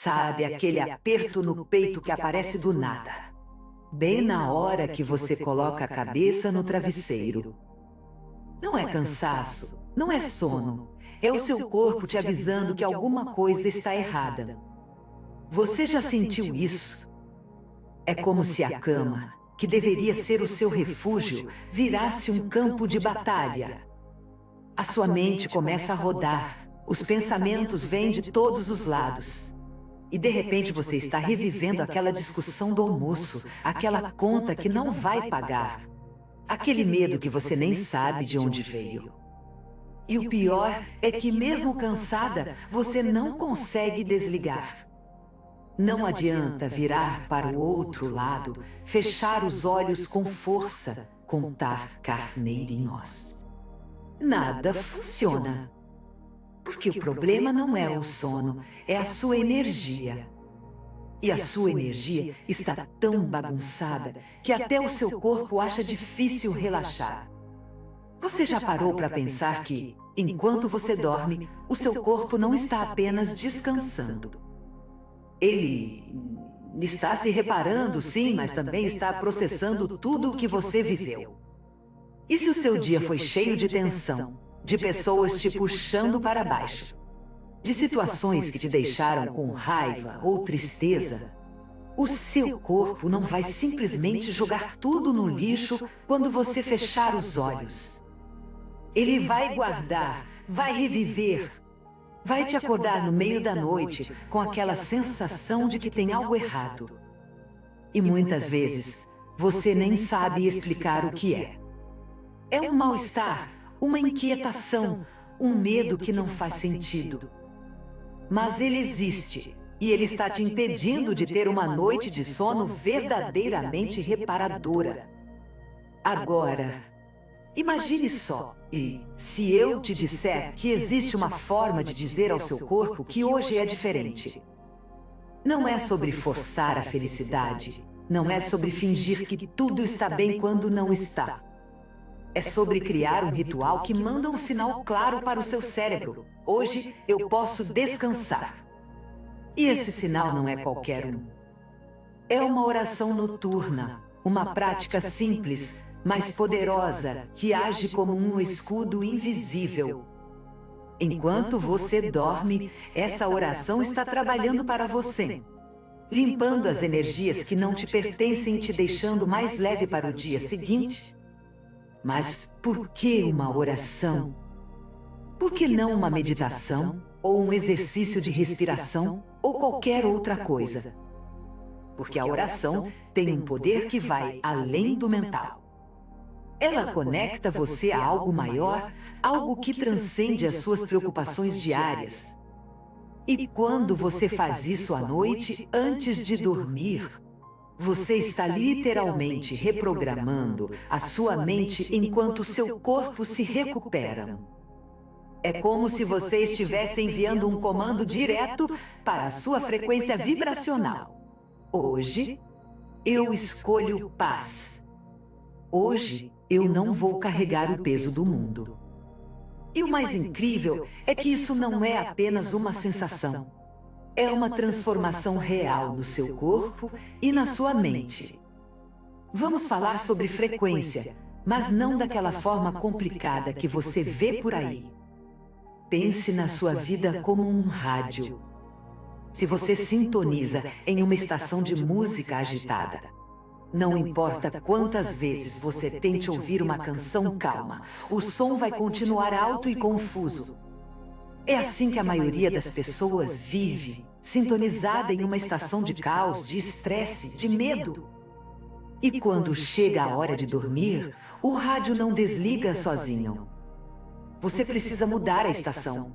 Sabe aquele aperto no peito que aparece do nada, bem na hora que você coloca a cabeça no travesseiro? Não é cansaço, não é sono, é o seu corpo te avisando que alguma coisa está errada. Você já sentiu isso? É como se a cama, que deveria ser o seu refúgio, virasse um campo de batalha. A sua mente começa a rodar, os pensamentos vêm de todos os lados. E de repente você está revivendo aquela discussão do almoço, aquela conta que não vai pagar, aquele medo que você nem sabe de onde veio. E o pior é que mesmo cansada, você não consegue desligar. Não adianta virar para o outro lado, fechar os olhos com força, contar carneirinhos. Nada funciona. Porque o problema não é o sono, é a sua energia. E a sua energia está tão bagunçada que até o seu corpo acha difícil relaxar. Você já parou para pensar que, enquanto você dorme, o seu corpo não está apenas descansando? Ele está se reparando, sim, mas também está processando tudo o que você viveu. E se o seu dia foi cheio de tensão, de pessoas te puxando para baixo, de situações que te deixaram com raiva ou tristeza, o seu corpo não vai simplesmente jogar tudo no lixo quando você fechar os olhos. Ele vai guardar, vai reviver, vai te acordar no meio da noite com aquela sensação de que tem algo errado. E muitas vezes você nem sabe explicar o que é. É um mal-estar, uma inquietação, um medo que não faz sentido. Mas ele existe, e ele está te impedindo de ter uma noite de sono verdadeiramente reparadora. Agora, imagine só, e se eu te disser que existe uma forma de dizer ao seu corpo que hoje é diferente. Não é sobre forçar a felicidade, não é sobre fingir que tudo está bem quando não está. É sobre criar um ritual que manda um sinal claro para o seu cérebro. Hoje eu posso descansar. E esse sinal não é qualquer um. É uma oração noturna, uma prática simples, mas poderosa, que age como um escudo invisível. Enquanto você dorme, essa oração está trabalhando para você, limpando as energias que não te pertencem e te deixando mais leve para o dia seguinte. Mas por que uma oração? Por que não uma meditação, ou um exercício de respiração, ou qualquer outra coisa? Porque a oração tem um poder que vai além do mental. Ela conecta você a algo maior, algo que transcende as suas preocupações diárias. E quando você faz isso à noite, antes de dormir, você está literalmente reprogramando a sua mente enquanto seu corpo se recupera. É como se você estivesse enviando um comando direto para a sua frequência vibracional. Hoje, eu escolho paz. Hoje, eu não vou carregar o peso do mundo. E o mais incrível é que isso não é apenas uma sensação. É uma transformação real no seu corpo e na sua mente. Vamos falar sobre frequência, mas não daquela forma complicada que você vê por aí. Pense na sua vida como um rádio. Se você sintoniza em uma estação de música agitada, não importa quantas vezes você tente ouvir uma canção calma, o som vai continuar alto e confuso. É assim que a maioria das pessoas vive, sintonizada em uma estação de caos, de estresse, de medo. E quando chega a hora de dormir, o rádio não desliga sozinho. Você precisa mudar a estação.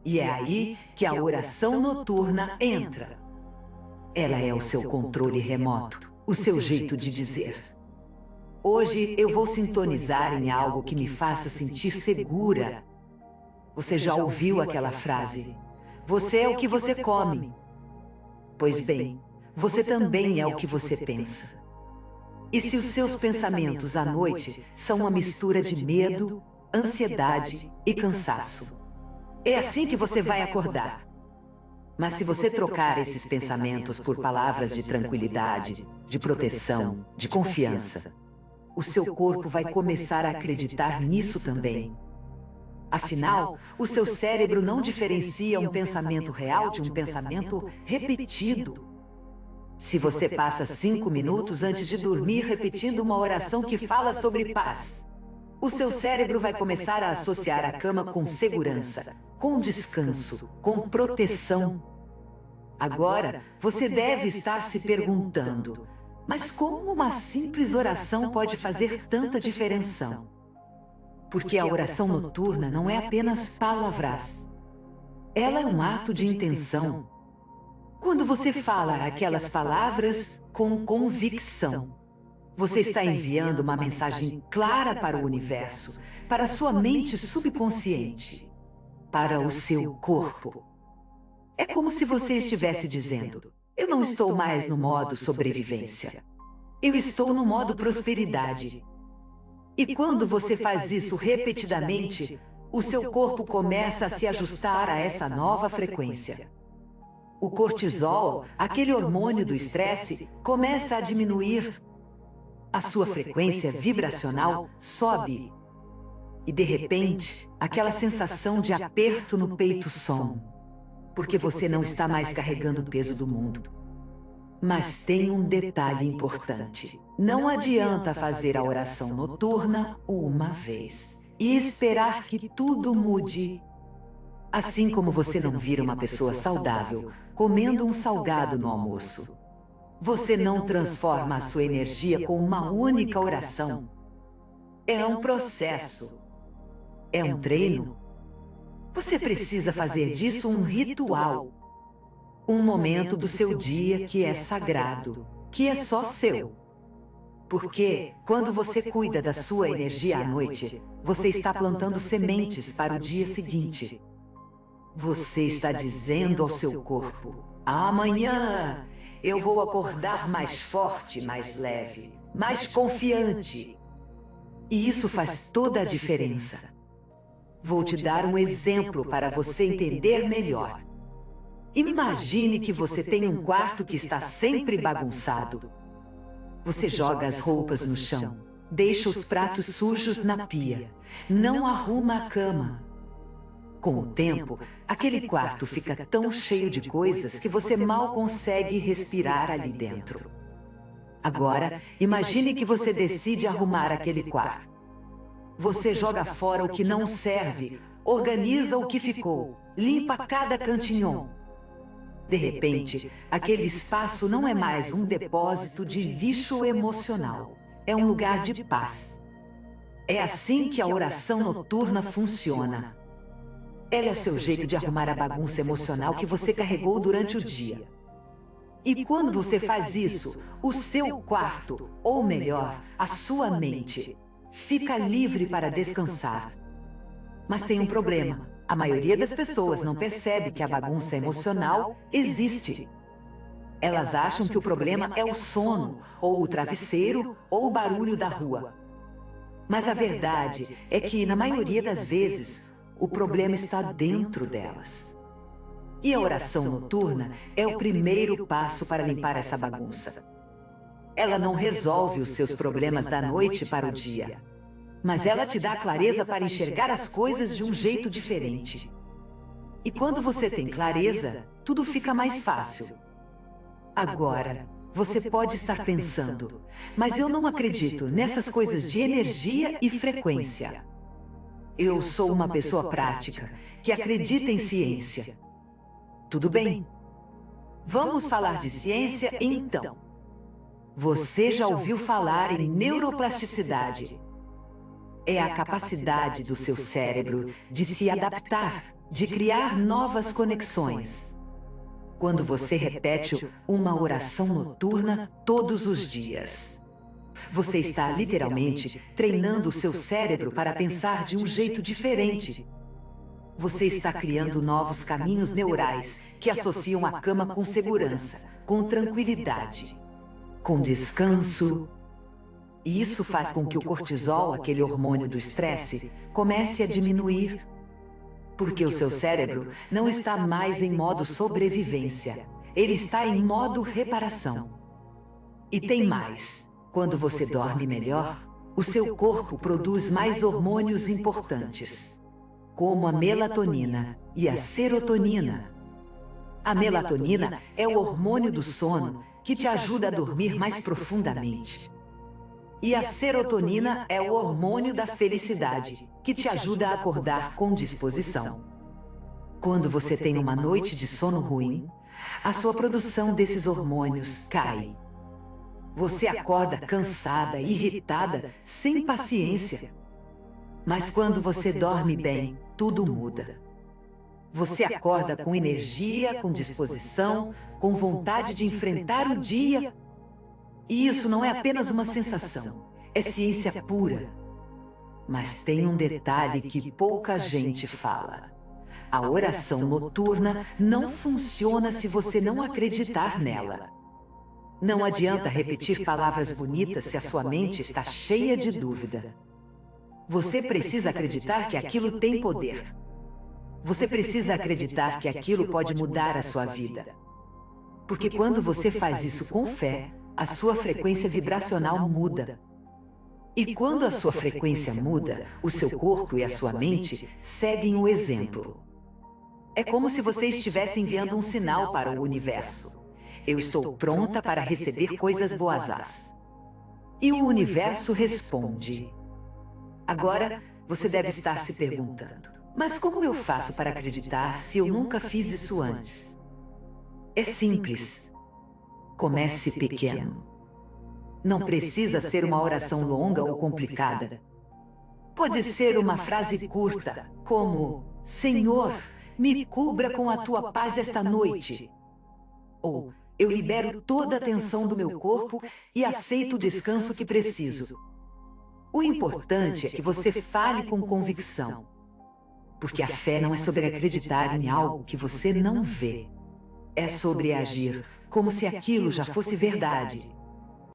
E é aí que a oração noturna entra. Ela é o seu controle remoto, o seu jeito de dizer: hoje eu vou sintonizar em algo que me faça sentir segura. Você já ouviu aquela frase: você é o que você come. Pois bem, você também é o que você pensa. E se os seus pensamentos à noite são uma mistura de medo, ansiedade e cansaço, é assim que você vai acordar. Mas se você trocar esses pensamentos por palavras de tranquilidade, de proteção, de confiança, o seu corpo vai começar a acreditar nisso também. Afinal, o seu cérebro não diferencia um pensamento real de um pensamento repetido. Se você passa 5 minutos antes de dormir repetindo uma oração que fala sobre paz, o seu cérebro vai começar a associar a cama com segurança, com descanso, com proteção. Agora, você deve estar se perguntando: mas como uma simples oração pode fazer tanta diferença? Porque a oração noturna não é apenas palavras. Ela é um ato de intenção. Quando você fala aquelas palavras com convicção, você está enviando uma mensagem clara para o universo, para a sua mente subconsciente, para o seu corpo. É como se você estivesse dizendo: eu não estou mais no modo sobrevivência. Eu estou no modo prosperidade. E quando você faz isso repetidamente, o seu corpo começa a se ajustar a essa nova frequência. O cortisol, aquele hormônio do estresse, começa a diminuir. A sua frequência vibracional sobe. E de repente, aquela sensação de aperto no peito some, porque você não está mais carregando o peso do mundo. Mas tem um detalhe importante. Não adianta fazer a oração noturna uma vez e esperar que tudo mude. Assim como você não vira uma pessoa saudável comendo um salgado no almoço, você não transforma a sua energia com uma única oração. É um processo. É um treino. Você precisa fazer disso um ritual. Um momento do seu dia que é sagrado, que é só seu. Porque, quando você cuida da sua energia à noite, você está plantando sementes para o dia seguinte. Você está dizendo ao seu corpo: amanhã eu vou acordar mais forte, mais leve, mais confiante. E isso faz toda a diferença. Vou te dar um exemplo para você entender melhor. Imagine que você tem um quarto que está sempre bagunçado. Você joga as roupas no chão, deixa os pratos sujos na pia, não arruma a cama. Com o tempo, aquele quarto fica tão cheio de coisas que você mal consegue respirar ali dentro. Agora, imagine que você decide arrumar aquele quarto. Você joga fora o que não serve, organiza o que ficou, limpa cada cantinho. De repente, aquele espaço não é mais um depósito de lixo emocional. É um lugar de paz. É assim que a oração noturna funciona. Ela é o seu jeito de arrumar a bagunça emocional que você carregou durante o dia. E quando você faz isso, o seu quarto, ou melhor, a sua mente, fica livre para descansar. Mas tem um problema. A maioria das pessoas não percebe que a bagunça emocional existe. Elas acham que o problema é o sono, ou o travesseiro, ou o barulho da rua. Mas a verdade é que, na maioria das vezes, o problema está dentro delas. E a oração noturna é o primeiro passo para limpar essa bagunça. Ela não resolve os seus problemas da noite para o dia, mas ela te dá clareza para enxergar as coisas de um jeito diferente. E quando você tem clareza, tudo fica mais fácil. Agora, você pode estar pensando: mas eu não acredito nessas coisas de energia e frequência. Eu sou uma pessoa prática, que acredita em ciência. Tudo bem. Vamos falar de ciência então. Você já ouviu falar em neuroplasticidade? É a capacidade do seu cérebro de se adaptar, de criar novas conexões. Quando você repete uma oração noturna todos os dias, você está literalmente treinando o seu cérebro para pensar de um jeito diferente. Você está criando novos caminhos neurais que associam a cama com segurança, com tranquilidade, com descanso. E isso faz com que o cortisol, aquele hormônio do estresse, comece a diminuir. Porque o seu cérebro não está mais em modo sobrevivência. Ele está em modo reparação. E tem mais. Quando você dorme melhor, o seu corpo produz mais hormônios importantes, como a melatonina e a serotonina. A melatonina é o hormônio do sono que te ajuda a dormir mais profundamente. E a serotonina é o hormônio da felicidade, que te ajuda a acordar com disposição. Quando você tem uma noite de sono ruim, a sua produção desses hormônios cai. Você acorda cansada, irritada, sem paciência. Mas quando você dorme bem, tudo muda. Você acorda com energia, com disposição, com vontade de enfrentar o dia. E isso não é apenas uma sensação, é ciência pura. Mas tem um detalhe que pouca gente fala. A oração noturna não funciona se você não acreditar nela. Não adianta repetir palavras bonitas se a sua mente está cheia de dúvida. Você precisa acreditar que aquilo tem poder. Você precisa acreditar que aquilo pode mudar a sua vida. Porque quando você faz isso com fé, a sua frequência vibracional muda. E quando a sua frequência muda, o seu corpo e a sua mente seguem o exemplo. É como se você estivesse enviando um sinal para o universo. Eu estou pronta para receber coisas boas. E o universo responde. Agora, você deve estar se perguntando: mas como eu faço para acreditar se eu nunca fiz isso antes? É simples. Comece pequeno. Não precisa ser uma oração longa ou complicada. Pode ser uma frase curta, como: Senhor, me cubra com a tua paz esta noite. Ou: eu libero toda a tensão do meu corpo e aceito o descanso que preciso. O importante é que você fale com convicção. Porque a fé não é sobre acreditar em algo que você não vê. É sobre agir como se aquilo já fosse verdade.